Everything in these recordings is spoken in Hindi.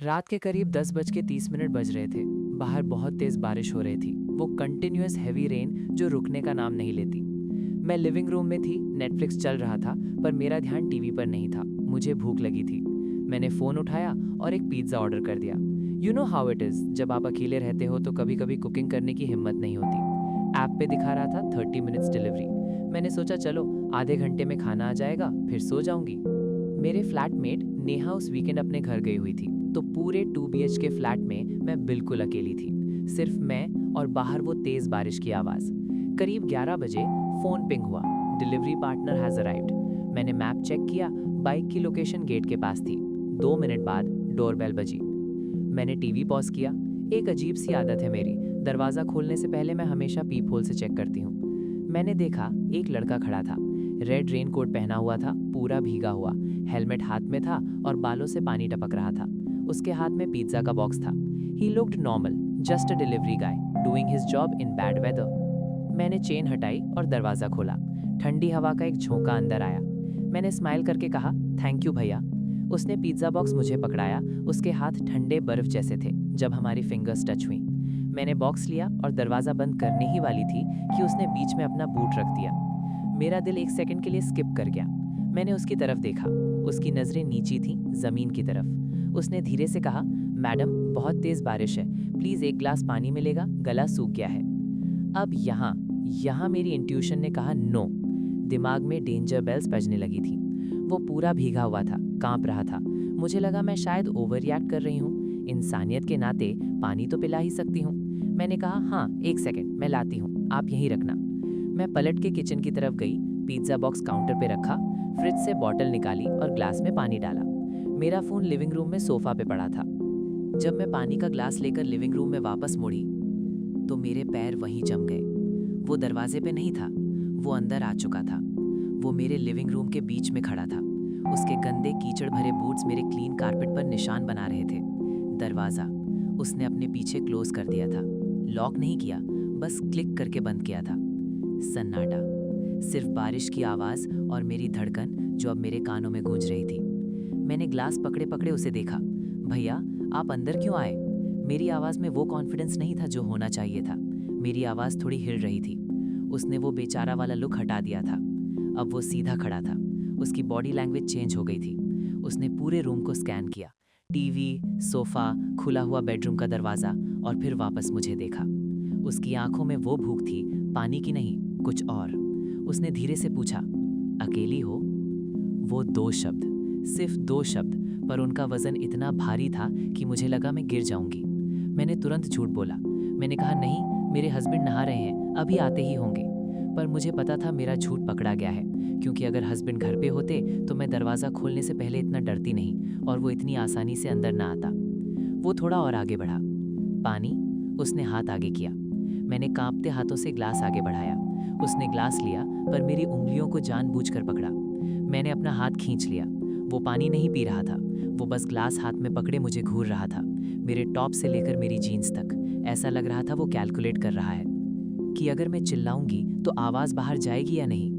रात के करीब 10:30 बज रहे थे। बाहर बहुत तेज बारिश हो रही थी, वो कंटिन्यूअस हैवी रेन जो रुकने का नाम नहीं लेती। मैं लिविंग रूम में थी, नेटफ्लिक्स चल रहा था, पर मेरा ध्यान टीवी पर नहीं था। मुझे भूख लगी थी। मैंने फ़ोन उठाया और एक पिज़्ज़ा ऑर्डर कर दिया। You know how it is, जब आप अकेले रहते हो तो कभी कभी कुकिंग करने की हिम्मत नहीं होती। ऐप पे दिखा रहा था 30 मिनट्स डिलीवरी। मैंने सोचा चलो आधे घंटे में खाना आ जाएगा, फिर सो जाऊंगी। मेरे फ्लैटमेट नेहा उस वीकेंड अपने घर गई हुई थी, तो पूरे 2 BHK फ्लैट में मैं बिल्कुल अकेली थी। सिर्फ मैं और बाहर वो तेज बारिश की आवाज़। करीब 11 बजे फ़ोन पिंग हुआ। Delivery partner has arrived. मैंने मैप चेक किया, बाइक की लोकेशन गेट के पास थी। 2 मिनट बाद डोरबेल बजी। मैंने टीवी पॉज किया। एक अजीब सी आदत है मेरी, दरवाज़ा खोलने से पहले मैं हमेशा पीप होल से चेक करती हूँ। मैंने देखा एक लड़का खड़ा था। रेड रेन कोट पहना हुआ था, पूरा भीगा हुआ। हेलमेट हाथ में था और बालों से पानी टपक रहा था। उसके हाथ में पिज्ज़ा का बॉक्स था। He looked normal, just a delivery guy doing his job in bad weather. मैंने चेन हटाई और दरवाज़ा खोला। ठंडी हवा का एक झोंका अंदर आया। मैंने स्माइल करके कहा, थैंक यू भैया। उसने पिज्ज़ा बॉक्स मुझे पकड़ाया। उसके हाथ ठंडे बर्फ जैसे थे जब हमारी फिंगर्स टच हुई। मैंने बॉक्स लिया और दरवाज़ा बंद करने ही वाली थी कि उसने बीच में अपना बूट रख दिया। मेरा दिल एक सेकंड के लिए स्किप कर गया। मैंने उसकी तरफ देखा। उसकी नज़रें नीची थीं, ज़मीन की तरफ। उसने धीरे से कहा, मैडम बहुत तेज़ बारिश है, प्लीज़ एक ग्लास पानी मिलेगा, गला सूख गया है। अब यहाँ यहाँ मेरी इंट्यूशन ने कहा नो। दिमाग में डेंजर बेल्स बजने लगी थी। वो पूरा भीगा हुआ था, कांप रहा था। मुझे लगा मैं शायद ओवर रिएक्ट कर रही हूँ। इंसानियत के नाते पानी तो पिला ही सकती हूँ। मैंने कहा, हाँ एक सेकंड, मैं लाती हूँ, आप यहीं रखना। मैं पलट के किचन की तरफ गई, पिज्ज़ा बॉक्स काउंटर पे रखा, फ्रिज से बॉटल निकाली और ग्लास में पानी डाला। मेरा फ़ोन लिविंग रूम में सोफ़ा पे पड़ा था। जब मैं पानी का ग्लास लेकर लिविंग रूम में वापस मुड़ी तो मेरे पैर वहीं जम गए। वो दरवाजे पे नहीं था, वो अंदर आ चुका था। वो मेरे लिविंग रूम के बीच में खड़ा था। उसके गंदे कीचड़ भरे बूट्स मेरे क्लीन कारपेट पर निशान बना रहे थे। दरवाज़ा उसने अपने पीछे क्लोज कर दिया था। लॉक नहीं किया, बस क्लिक करके बंद किया था। सन्नाटा, सिर्फ बारिश की आवाज़ और मेरी धड़कन जो अब मेरे कानों में गूंज रही थी। मैंने ग्लास पकड़े पकड़े उसे देखा। भैया आप अंदर क्यों आए? मेरी आवाज़ में वो कॉन्फिडेंस नहीं था जो होना चाहिए था। मेरी आवाज़ थोड़ी हिल रही थी। उसने वो बेचारा वाला लुक हटा दिया था। अब वो सीधा खड़ा था। उसकी बॉडी लैंग्वेज चेंज हो गई थी। उसने पूरे रूम को स्कैन किया, टीवी, सोफ़ा, खुला हुआ बेडरूम का दरवाज़ा, और फिर वापस मुझे देखा। उसकी आंखों में वो भूख थी, पानी की नहीं, कुछ और। उसने धीरे से पूछा, अकेली हो? वो 2 शब्द, सिर्फ 2 शब्द, पर उनका वजन इतना भारी था कि मुझे लगा मैं गिर जाऊंगी। मैंने तुरंत झूठ बोला। मैंने कहा, नहीं, मेरे हस्बैंड नहा रहे हैं, अभी आते ही होंगे। पर मुझे पता था मेरा झूठ पकड़ा गया है, क्योंकि अगर हस्बैंड घर पे होते तो मैं दरवाज़ा खोलने से पहले इतना डरती नहीं और वो इतनी आसानी से अंदर ना आता। वो थोड़ा और आगे बढ़ा। पानी? उसने हाथ आगे किया। मैंने कांपते हाथों से ग्लास आगे बढ़ाया। उसने ग्लास लिया, पर मेरी उंगलियों को जानबूझकर पकड़ा। मैंने अपना हाथ खींच लिया। वो पानी नहीं पी रहा था, वो बस ग्लास हाथ में पकड़े मुझे घूर रहा था, मेरे टॉप से लेकर मेरी जीन्स तक। ऐसा लग रहा था वो कैलकुलेट कर रहा है कि अगर मैं चिल्लाऊंगी तो आवाज़ बाहर जाएगी या नहीं।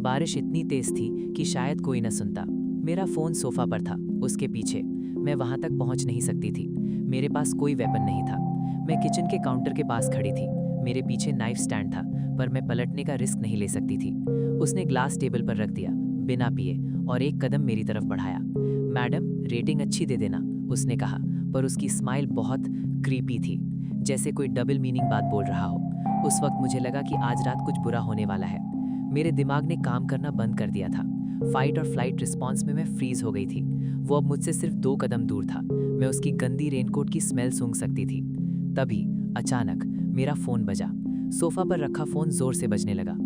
बारिश इतनी तेज थी कि शायद कोई न सुनता। मेरा फ़ोन सोफ़ा पर था, उसके पीछे। मैं वहाँ तक पहुँच नहीं सकती थी। मेरे पास कोई वेपन नहीं था। मैं किचन के काउंटर के पास खड़ी थी। मेरे पीछे नाइफ स्टैंड था, पर मैं पलटने का रिस्क नहीं ले सकती थी। उसने ग्लास टेबल पर रख दिया, बिना पिए, और एक कदम मेरी तरफ बढ़ाया। मैडम रेटिंग अच्छी दे देना, उसने कहा, पर उसकी स्माइल बहुत क्रीपी थी, जैसे कोई डबल मीनिंग बात बोल रहा हो। उस वक्त मुझे लगा कि आज रात कुछ बुरा होने वाला है। मेरे दिमाग ने काम करना बंद कर दिया था। फाइट और फ्लाइट रिस्पॉन्स में मैं फ्रीज हो गई थी। वो अब मुझसे सिर्फ 2 कदम दूर था। मैं उसकी गंदी रेनकोट की स्मेल सूंघ सकती थी। तभी अचानक मेरा फ़ोन बजा। सोफ़ा पर रखा फ़ोन ज़ोर से बजने लगा।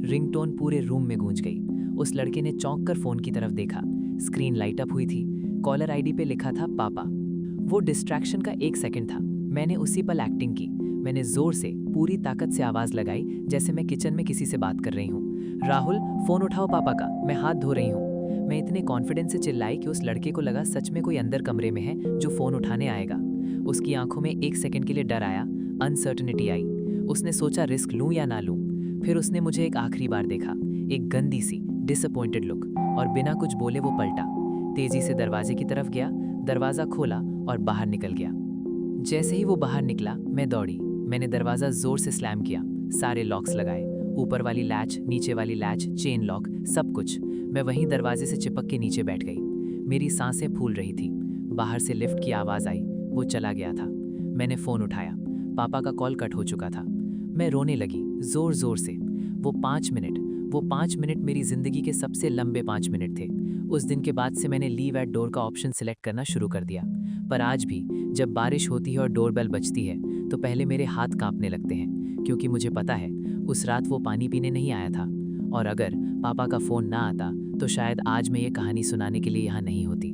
रिंगटोन पूरे रूम में गूंज गई। उस लड़के ने चौंक कर फ़ोन की तरफ देखा। स्क्रीन लाइट अप हुई थी। कॉलर आईडी पे लिखा था पापा। वो डिस्ट्रैक्शन का एक सेकंड था। मैंने उसी पल एक्टिंग की। मैंने ज़ोर से, पूरी ताकत से आवाज़ लगाई, जैसे मैं किचन में किसी से बात कर रही हूँ। राहुल, फ़ोन उठाओ पापा का, मैं हाथ धो रही हूँ। मैं इतने कॉन्फिडेंस से चिल्लाई कि उस लड़के को लगा सच में कोई अंदर कमरे में है जो फ़ोन उठाने आएगा। उसकी आंखों में एक सेकंड के लिए डर आया, अनसर्टनिटी आई। उसने सोचा रिस्क लूं या ना लूं। फिर उसने मुझे एक आखिरी बार देखा, एक गंदी सी डिसअपॉइंटेड लुक, और बिना कुछ बोले वो पलटा। तेजी से दरवाजे की तरफ गया, दरवाज़ा खोला और बाहर निकल गया। जैसे ही वो बाहर निकला मैं दौड़ी। मैंने दरवाज़ा ज़ोर से स्लैम किया, सारे लॉक्स लगाए, ऊपर वाली लैच, नीचे वाली लैच, चेन लॉक, सब कुछ। मैं वहीं दरवाजे से चिपक के नीचे बैठ गई। मेरी सांसें फूल रही थी। बाहर से लिफ्ट की आवाज़ आई, वो चला गया था। मैंने फ़ोन उठाया, पापा का कॉल कट हो चुका था। मैं रोने लगी ज़ोर ज़ोर से। वो 5 मिनट मेरी ज़िंदगी के सबसे लंबे 5 मिनट थे। उस दिन के बाद से मैंने लीव एट डोर का ऑप्शन सिलेक्ट करना शुरू कर दिया। पर आज भी जब बारिश होती है और डोरबेल बजती है तो पहले मेरे हाथ कांपने लगते हैं, क्योंकि मुझे पता है उस रात वो पानी पीने नहीं आया था। और अगर पापा का फ़ोन ना आता तो शायद आज मैं ये कहानी सुनाने के लिए यहाँ नहीं होती।